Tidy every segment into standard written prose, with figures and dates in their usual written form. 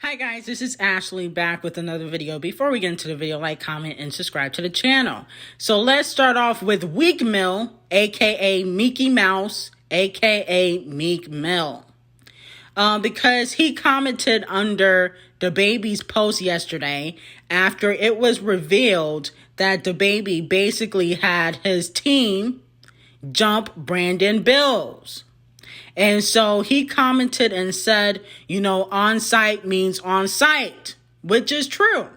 Hi guys, this is Ashley back with another video. Before we get into the video, like, comment, and subscribe to the channel. So let's start off with Meek Mill, aka Mickey Mouse, aka Meek Mill. Because he commented under DaBaby's post yesterday after it was revealed that DaBaby basically had his team jump Brandon Bills. And so he commented and said, on site means on site, which is true.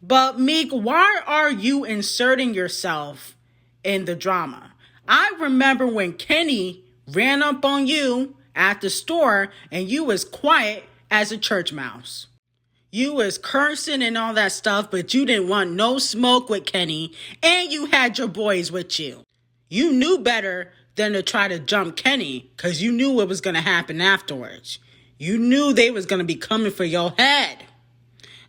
But Meek, why are you inserting yourself in the drama? I remember when Kenny ran up on you at the store and you was quiet as a church mouse. You was cursing and all that stuff, but you didn't want no smoke with Kenny, and you had your boys with you. You knew better than to try to jump Kenny, because you knew what was going to happen afterwards. You knew they was going to be coming for your head.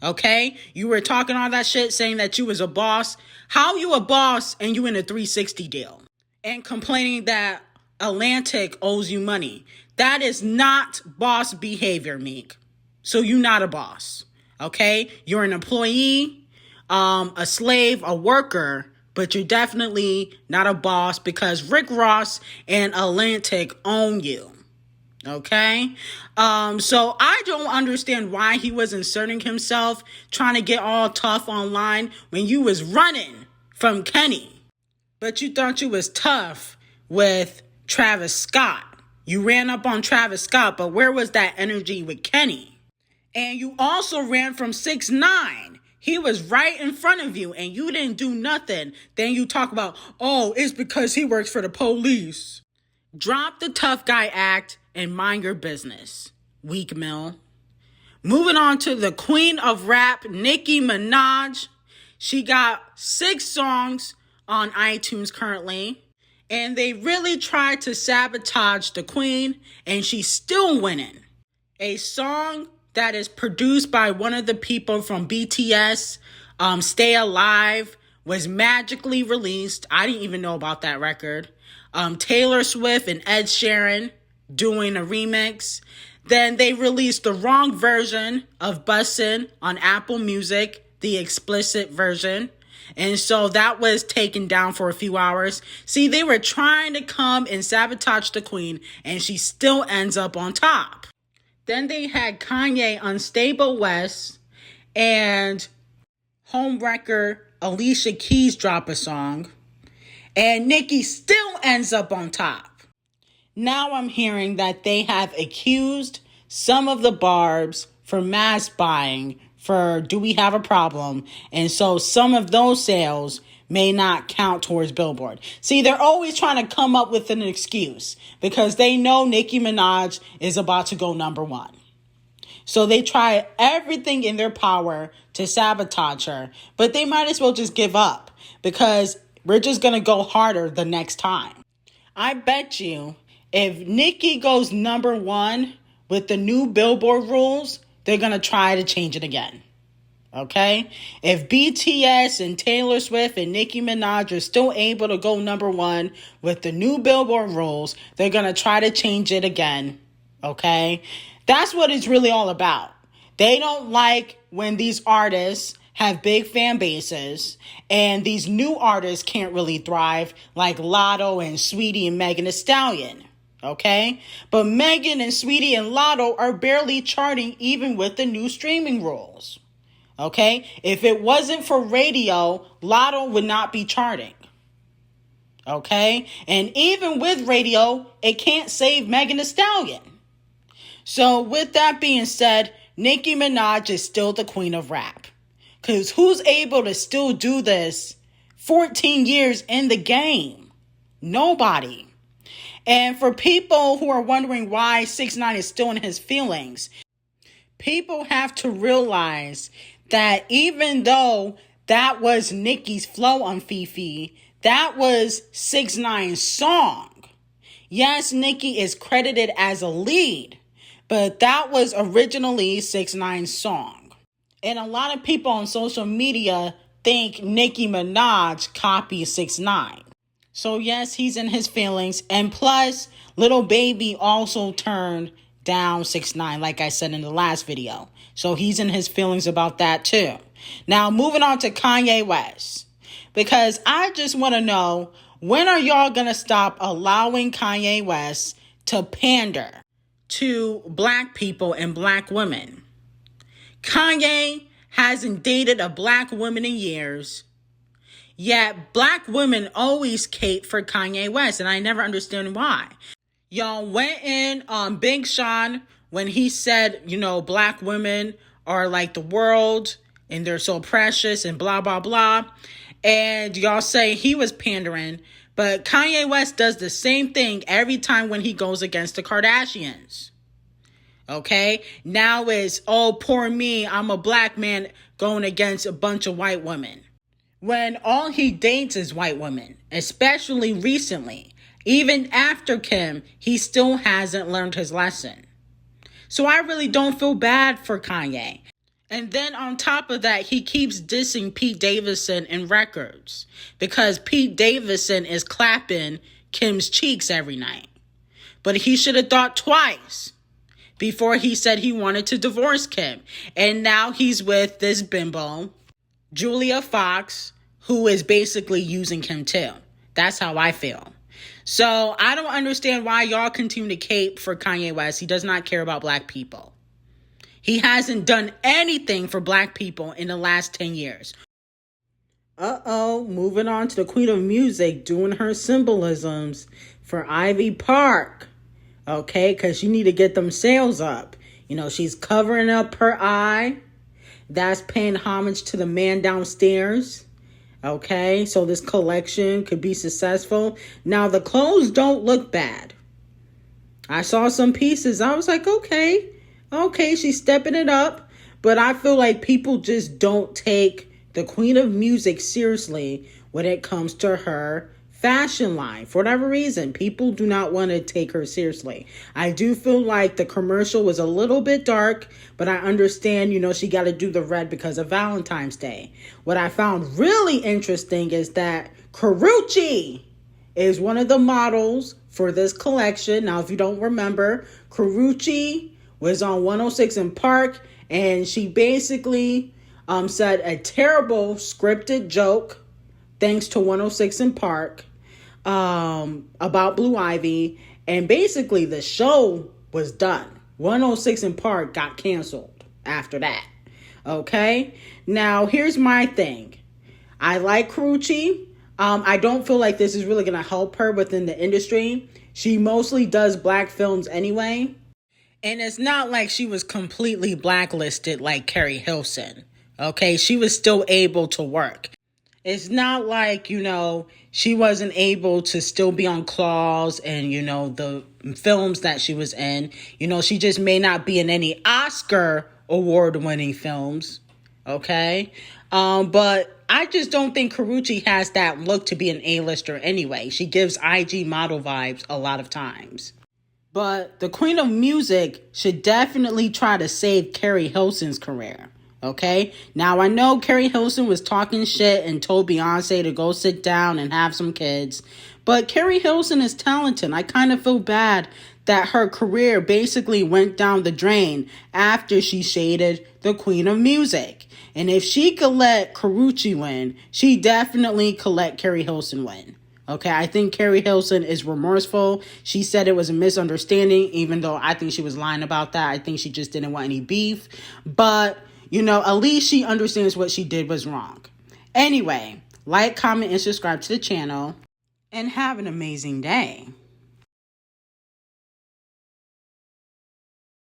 Okay? You were talking all that shit, saying that you was a boss. How you a boss and you in a 360 deal? And complaining that Atlantic owes you money. That is not boss behavior, Meek. So you not a boss. Okay? You're an employee, a slave, a worker, but you're definitely not a boss because Rick Ross and Atlantic own you. Okay? So I don't understand why he was inserting himself, trying to get all tough online when you was running from Kenny. But you thought you was tough with Travis Scott. You ran up on Travis Scott, but where was that energy with Kenny? And you also ran from 6ix9ine. He was right in front of you and you didn't do nothing. Then you talk about, oh, it's because he works for the police. Drop the tough guy act and mind your business, Meek Mill. Moving on to the queen of rap, Nicki Minaj. She got 6 songs on iTunes currently. And they really tried to sabotage the queen and she's still winning. A song that is produced by one of the people from BTS, Stay Alive, was magically released. I didn't even know about that record. Taylor Swift and Ed Sheeran doing a remix. Then they released the wrong version of Bussin' on Apple Music, the explicit version. And so that was taken down for a few hours. See, they were trying to come and sabotage the queen, and she still ends up on top. Then they had Kanye Unstable West and homewrecker Alicia Keys drop a song. And Nicki still ends up on top. Now I'm hearing that they have accused some of the Barbs for mass buying for Do We Have a Problem? And so some of those sales may not count towards Billboard. See, they're always trying to come up with an excuse because they know Nicki Minaj is about to go #1. So they try everything in their power to sabotage her, but they might as well just give up because we're just going to go harder the next time. I bet you if Nicki goes #1 with the new Billboard rules, they're going to try to change it again. Okay? If BTS and Taylor Swift and Nicki Minaj are still able to go #1 with the new Billboard rules, they're going to try to change it again. Okay? That's what it's really all about. They don't like when these artists have big fan bases and these new artists can't really thrive like Lotto and Sweetie and Megan Thee Stallion. Okay? But Megan and Sweetie and Lotto are barely charting even with the new streaming rules. Okay? If it wasn't for radio, Lotto would not be charting. Okay? And even with radio, it can't save Megan Thee Stallion. So with that being said, Nicki Minaj is still the queen of rap. Because who's able to still do this 14 years in the game? Nobody. And for people who are wondering why 6ix9ine is still in his feelings, people have to realize that even though that was Nicki's flow on Fifi, that was 6ix9ine's song. Yes, Nicki is credited as a lead, but that was originally 6ix9ine's song. And a lot of people on social media think Nicki Minaj copied 6ix9ine. So yes, he's in his feelings. And plus, Lil Baby also turned down 6ix9ine, like I said in the last video. So he's in his feelings about that too. Now, moving on to Kanye West. Because I just want to know, when are y'all going to stop allowing Kanye West to pander to black people and black women? Kanye hasn't dated a black woman in years. Yet black women always cape for Kanye West, and I never understand why. Y'all went in on Big Sean when he said, black women are like the world and they're so precious and blah, blah, blah. And y'all say he was pandering, but Kanye West does the same thing every time when he goes against the Kardashians. Okay? Now it's, oh, poor me, I'm a black man going against a bunch of white women. When all he dates is white women, especially recently. Even after Kim, he still hasn't learned his lesson. So I really don't feel bad for Kanye. And then on top of that, he keeps dissing Pete Davidson in records because Pete Davidson is clapping Kim's cheeks every night. But he should have thought twice before he said he wanted to divorce Kim. And now he's with this bimbo, Julia Fox, who is basically using him too. That's how I feel. So I don't understand why y'all continue to cape for Kanye West. He does not care about black people. He hasn't done anything for black people in the last 10 years. Moving on to the Queen of Music doing her symbolisms for Ivy Park. Okay, because you need to get them sales up. She's covering up her eye. That's paying homage to the man downstairs. Okay, so this collection could be successful. Now, the clothes don't look bad. I saw some pieces. I was like, okay, she's stepping it up. But I feel like people just don't take the Queen of Music seriously when it comes to her fashion line. For whatever reason, people do not want to take her seriously. I do feel like the commercial was a little bit dark, but I understand, she got to do the red because of Valentine's Day. What I found really interesting is that Karrueche is one of the models for this collection. Now, if you don't remember, Karrueche was on 106 in Park, and she basically said a terrible scripted joke, thanks to 106 in Park, about Blue Ivy, and basically the show was done. 106 in Park got canceled after that. Okay? Now, here's my thing. I like Karrueche. I don't feel like this is really going to help her within the industry. She mostly does black films anyway. And it's not like she was completely blacklisted like Carrie Hilson. Okay? She was still able to work. It's not like, she wasn't able to still be on Claws and, the films that she was in. She just may not be in any Oscar award-winning films. Okay? But I just don't think Karrueche has that look to be an A-lister anyway. She gives IG model vibes a lot of times. But the Queen of Music should definitely try to save Carrie Hilson's career. Okay, now I know Carrie Hilson was talking shit and told Beyonce to go sit down and have some kids. But Carrie Hilson is talented. I kind of feel bad that her career basically went down the drain after she shaded the Queen of Music. And if she could let Karrueche win, she definitely could let Carrie Hilson win. Okay, I think Carrie Hilson is remorseful. She said it was a misunderstanding, even though I think she was lying about that. I think she just didn't want any beef. But at least she understands what she did was wrong. Anyway, like, comment, and subscribe to the channel. And have an amazing day.